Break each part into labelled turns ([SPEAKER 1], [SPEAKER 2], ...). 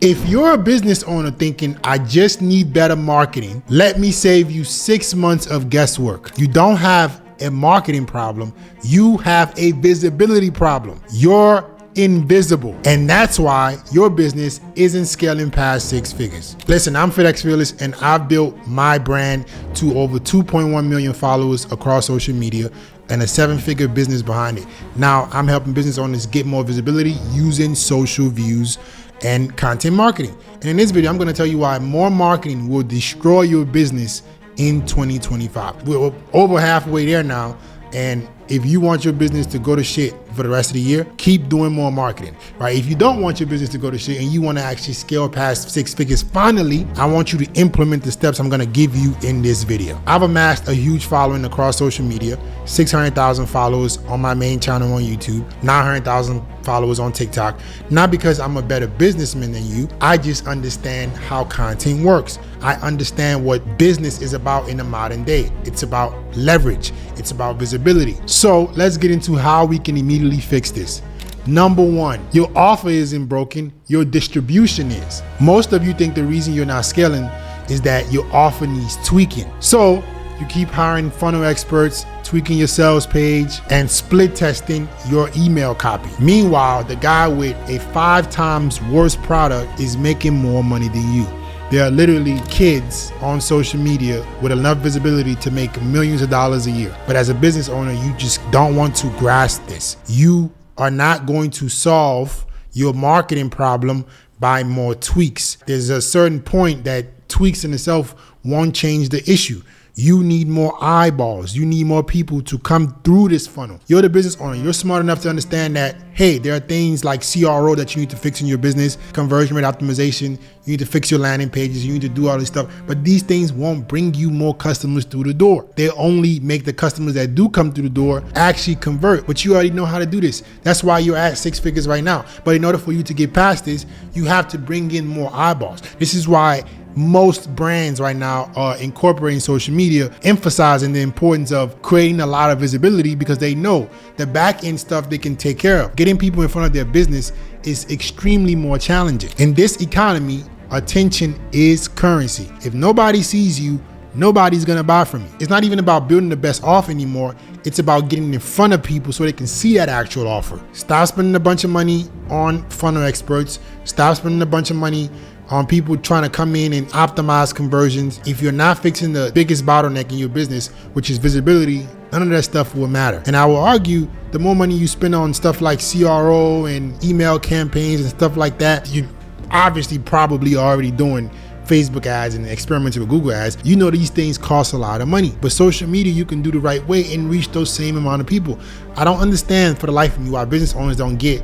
[SPEAKER 1] If you're a business owner thinking, I just need better marketing, let me save you 6 months of guesswork. You don't have a marketing problem. You have a visibility problem. You're invisible. And that's why your business isn't scaling past 6 figures. Listen, I'm FedEx Fearless, and I've built my brand to over 2.1 million followers across social media and a 7-figure business behind it. Now I'm helping business owners get more visibility using social views and content marketing. And in this video, I'm gonna tell you why more marketing will destroy your business in 2025. We're over halfway there now. And if you want your business to go to shit for the rest of the year, keep doing more marketing, right? If you don't want your business to go to shit and you want to actually scale past 6 figures, finally, I want you to implement the steps I'm going to give you in this video. I've amassed a huge following across social media, 600,000 followers on my main channel on YouTube, 900,000 followers on TikTok. Not because I'm a better businessman than you, I just understand how content works. I understand what business is about in the modern day. It's about leverage. It's about visibility. So let's get into how we can immediately fix this. Number 1, your offer isn't broken, your distribution is. Most of you think the reason you're not scaling is that your offer needs tweaking. So you keep hiring funnel experts, tweaking your sales page, and split testing your email copy. Meanwhile, the guy with a 5 times worse product is making more money than you. There are literally kids on social media with enough visibility to make millions of dollars a year. But as a business owner, you just don't want to grasp this. You are not going to solve your marketing problem by more tweaks. There's a certain point that tweaks in itself won't change the issue. You need more eyeballs. You need more people to come through this funnel. You're the business owner. You're smart enough to understand that, hey, there are things like CRO that you need to fix in your business, conversion rate optimization. You need to fix your landing pages. You need to do all this stuff. But these things won't bring you more customers through the door. They only make the customers that do come through the door actually convert. But you already know how to do this. That's why you're at 6 figures right now. But in order for you to get past this, you have to bring in more eyeballs. This is why most brands right now are incorporating social media, emphasizing the importance of creating a lot of visibility because they know the back end stuff they can take care of. Getting people in front of their business is extremely more challenging. In this economy, attention is currency. If nobody sees you, nobody's gonna buy from you. It's not even about building the best offer anymore. It's about getting in front of people so they can see that actual offer. Stop spending a bunch of money on funnel experts. Stop spending a bunch of money on people trying to come in and optimize conversions. If you're not fixing the biggest bottleneck in your business, which is visibility, none of that stuff will matter. And I will argue, the more money you spend on stuff like CRO and email campaigns and stuff like that, you obviously probably already doing Facebook ads and experimenting with Google ads. You know these things cost a lot of money, but social media, you can do the right way and reach those same amount of people. I don't understand for the life of me why business owners don't get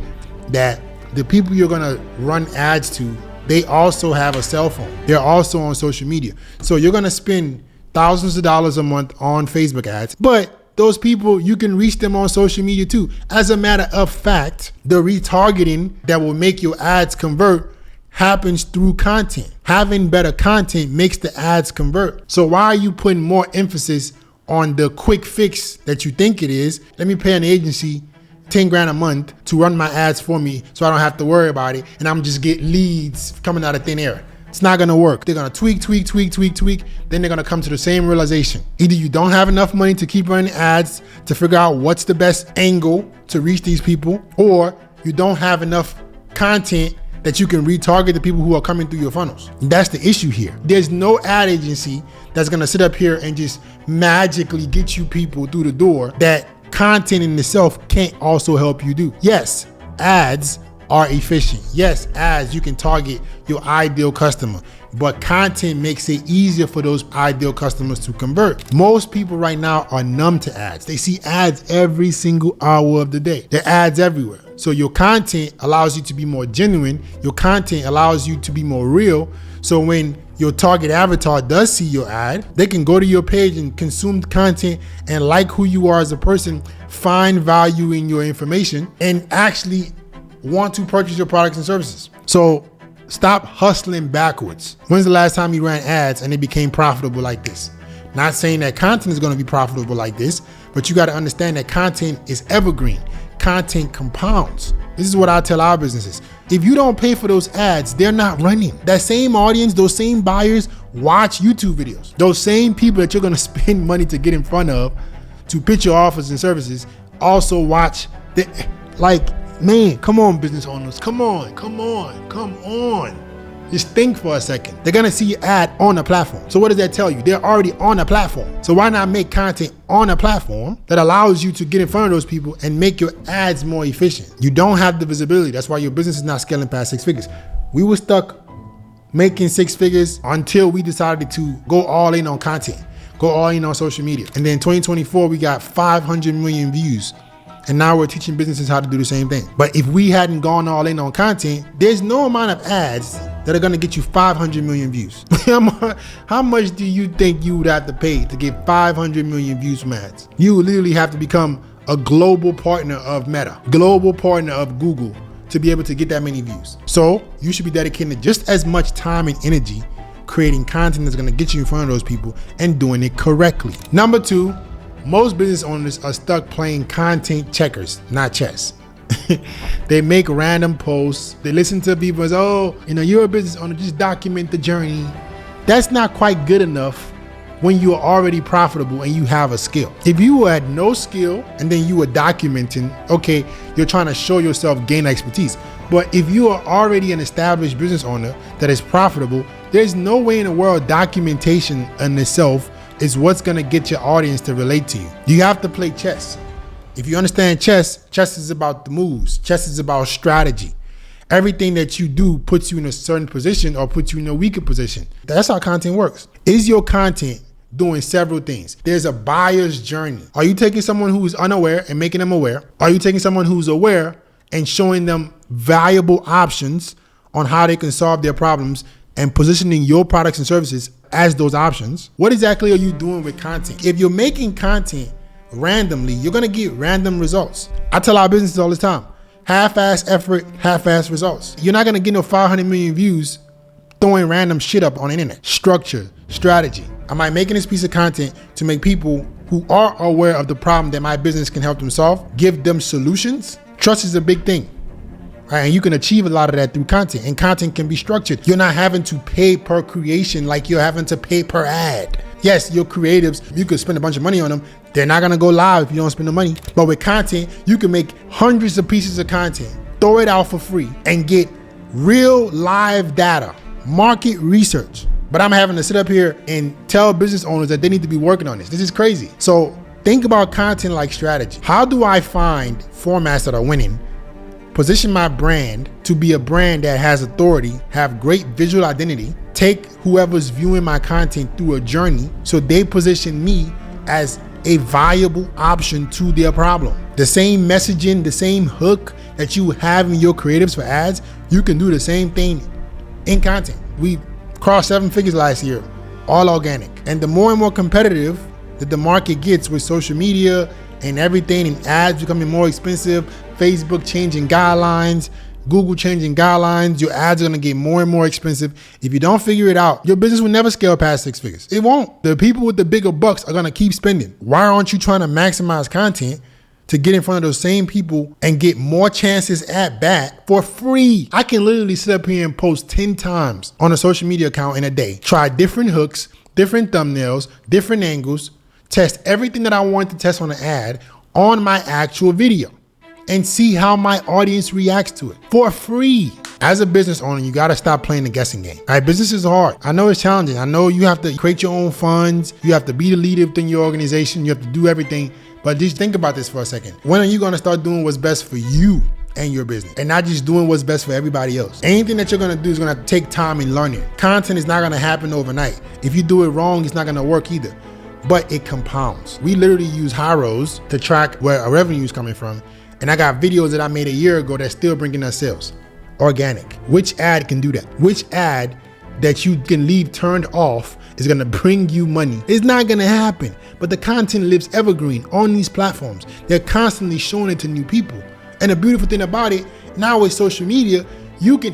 [SPEAKER 1] that the people you're gonna run ads to, they also have a cell phone. They're also on social media. So you're gonna spend thousands of dollars a month on Facebook ads, but those people, you can reach them on social media too. As a matter of fact, the retargeting that will make your ads convert happens through content. Having better content makes the ads convert. So why are you putting more emphasis on the quick fix that you think it is? Let me pay an agency 10 grand a month to run my ads for me so I don't have to worry about it, and I'm just get leads coming out of thin air. It's not gonna work. They're gonna tweak, then they're gonna come to the same realization. Either you don't have enough money to keep running ads to figure out what's the best angle to reach these people, or you don't have enough content that you can retarget the people who are coming through your funnels. That's the issue here. There's no ad agency that's gonna sit up here and just magically get you people through the door that content in itself can't also help you do. Yes, ads are efficient. Yes, ads, you can target your ideal customer, but content makes it easier for those ideal customers to convert. Most people right now are numb to ads. They see ads every single hour of the day. There are ads everywhere. So your content allows you to be more genuine. Your content allows you to be more real. So when your target avatar does see your ad, they can go to your page and consume the content and like who you are as a person, find value in your information, and actually want to purchase your products and services. So stop hustling backwards. When's the last time you ran ads and it became profitable like this? Not saying that content is going to be profitable like this, but you got to understand that content is evergreen. Content compounds. This is what I tell our businesses. If you don't pay for those ads, they're not running. That same audience, those same buyers watch YouTube videos. Those same people that you're gonna spend money to get in front of to pitch your offers and services also watch man, come on, business owners, come on. Just think for a second. They're gonna see your ad on the platform. So what does that tell you? They're already on the platform. So why not make content on a platform that allows you to get in front of those people and make your ads more efficient? You don't have the visibility. That's why your business is not scaling past 6 figures. We were stuck making 6 figures until we decided to go all in on content, go all in on social media. And then 2024, we got 500 million views. And now we're teaching businesses how to do the same thing. But if we hadn't gone all in on content, there's no amount of ads that are gonna get you 500 million views. How much do you think you would have to pay to get 500 million views from ads? You would literally have to become a global partner of Meta, global partner of Google to be able to get that many views. So you should be dedicating just as much time and energy creating content that's gonna get you in front of those people and doing it correctly. Number 2, most business owners are stuck playing content checkers, not chess. They make random posts. They listen to people and say, oh, you're a business owner, just document the journey. That's not quite good enough when you are already profitable and you have a skill. If you had no skill and then you were documenting, okay, you're trying to show yourself, gain expertise. But if you are already an established business owner that is profitable, there's no way in the world documentation in itself is what's gonna get your audience to relate to you. You have to play chess. If you understand chess, chess is about the moves. Chess is about strategy. Everything that you do puts you in a certain position or puts you in a weaker position. That's how content works. Is your content doing several things? There's a buyer's journey. Are you taking someone who's unaware and making them aware? Are you taking someone who's aware and showing them valuable options on how they can solve their problems and positioning your products and services as those options? What exactly are you doing with content? If you're making content randomly, you're gonna get random results. I tell our businesses all the time, half-ass effort, half-ass results. You're not gonna get no 500 million views throwing random shit up on the internet. Structure, strategy. Am I making this piece of content to make people who are aware of the problem that my business can help them solve, give them solutions? Trust is a big thing. Right, and you can achieve a lot of that through content, and content can be structured. You're not having to pay per creation like you're having to pay per ad. Yes, your creatives, you could spend a bunch of money on them. They're not gonna go live if you don't spend the money. But with content, you can make hundreds of pieces of content, throw it out for free, and get real live data, market research. But I'm having to sit up here and tell business owners that they need to be working on this. This is crazy. So think about content like strategy. How do I find formats that are winning? Position my brand to be a brand that has authority, have great visual identity, take whoever's viewing my content through a journey so they position me as a viable option to their problem. The same messaging, the same hook that you have in your creatives for ads, you can do the same thing in content. We crossed 7 figures last year, all organic. And the more and more competitive that the market gets with social media and everything, and ads becoming more expensive, Facebook changing guidelines, Google changing guidelines, your ads are gonna get more and more expensive. If you don't figure it out, your business will never scale past 6 figures. It won't. The people with the bigger bucks are gonna keep spending. Why aren't you trying to maximize content to get in front of those same people and get more chances at bat for free? I can literally sit up here and post 10 times on a social media account in a day. Try different hooks, different thumbnails, different angles, test everything that I want to test on an ad on my actual video and see how my audience reacts to it for free. As a business owner, you gotta stop playing the guessing game. All right, business is hard. I know it's challenging. I know you have to create your own funds. You have to be the leader within your organization. You have to do everything. But just think about this for a second. When are you gonna start doing what's best for you and your business and not just doing what's best for everybody else? Anything that you're gonna do is gonna take time and learning. Content is not gonna happen overnight. If you do it wrong, it's not gonna work either. But it compounds. We literally use Hyros to track where our revenue is coming from. And I got videos that I made a year ago that's still bringing us sales. Organic. Which ad can do that? Which ad that you can leave turned off is gonna bring you money? It's not gonna happen. But the content lives evergreen on these platforms. They're constantly showing it to new people. And the beautiful thing about it, now with social media,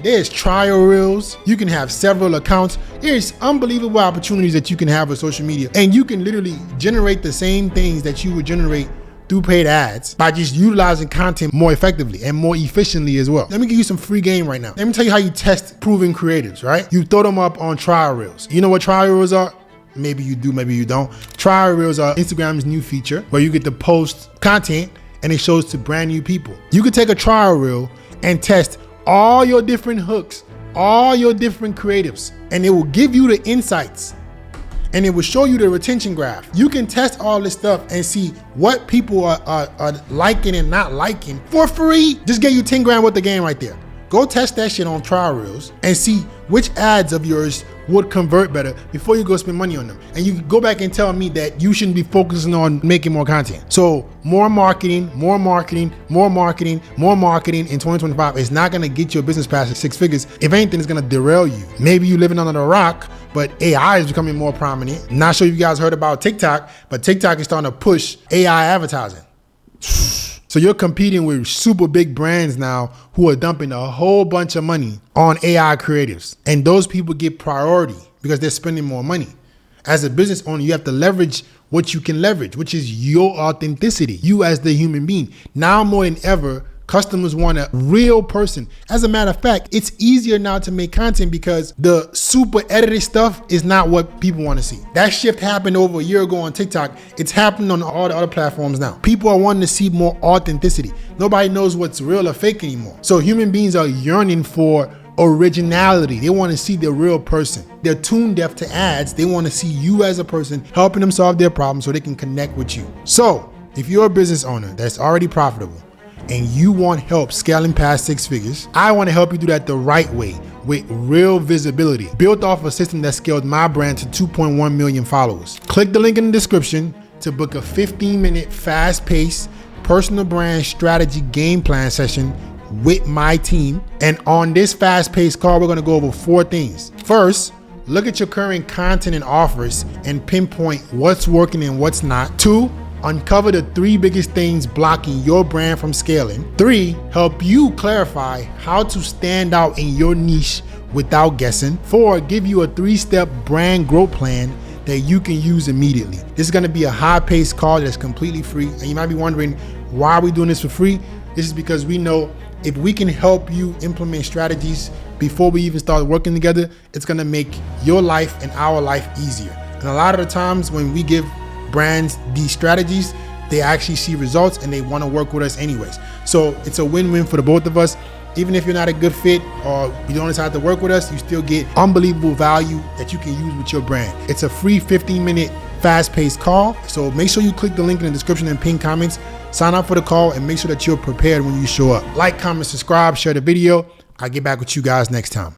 [SPEAKER 1] there's trial reels, you can have several accounts. There's unbelievable opportunities that you can have with social media. And you can literally generate the same things that you would generate through paid ads by just utilizing content more effectively and more efficiently as well. Let me give you some free game right now. Let me tell you how you test proven creatives, right? You throw them up on trial reels. You know what trial reels are? Maybe you do, maybe you don't. Trial reels are Instagram's new feature where you get to post content and it shows to brand new people. You could take a trial reel and test all your different hooks, all your different creatives, and it will give you the insights and it will show you the retention graph. You can test all this stuff and see what people are liking and not liking for free. Just get you 10 grand worth of game right there. Go test that shit on trial reels and see which ads of yours would convert better before you go spend money on them. And you can go back and tell me that you shouldn't be focusing on making more content. So more marketing in 2025 is not gonna get your business past 6 figures. If anything, it's gonna derail you. Maybe you're living under a rock, but AI is becoming more prominent. Not sure if you guys heard about TikTok, but TikTok is starting to push AI advertising. So you're competing with super big brands now who are dumping a whole bunch of money on AI creatives. And those people get priority because they're spending more money. As a business owner, you have to leverage what you can leverage, which is your authenticity, you as the human being. Now more than ever, customers want a real person. As a matter of fact, it's easier now to make content because the super edited stuff is not what people want to see. That shift happened over a year ago on TikTok. It's happening on all the other platforms now. People are wanting to see more authenticity. Nobody knows what's real or fake anymore. So human beings are yearning for originality. They want to see the real person. They're tune deaf to ads. They want to see you as a person helping them solve their problems so they can connect with you. So if you're a business owner that's already profitable, and you want help scaling past 6 figures, I want to help you do that the right way with real visibility, built off a system that scaled my brand to 2.1 million followers. Click the link in the description to book a 15-minute fast-paced personal brand strategy game plan session with my team. And on this fast-paced call, we're going to go over 4 things. First, look at your current content and offers and pinpoint what's working and what's not. 2, uncover the 3 biggest things blocking your brand from scaling. 3, help you clarify how to stand out in your niche without guessing. 4, give you a 3-step brand growth plan that you can use immediately. This is gonna be a high-paced call that's completely free. And you might be wondering, why are we doing this for free? This is because we know if we can help you implement strategies before we even start working together, it's gonna make your life and our life easier. And a lot of the times when we give brands these strategies, they actually see results and they want to work with us anyways. So it's a win-win for the both of us. Even if you're not a good fit or you don't decide to work with us, you still get unbelievable value that you can use with your brand. It's a free 15-minute fast-paced call. So make sure you click the link in the description and pin comments, sign up for the call, and make sure that you're prepared when you show up. Like, comment, subscribe, share the video. I'll get back with you guys next time.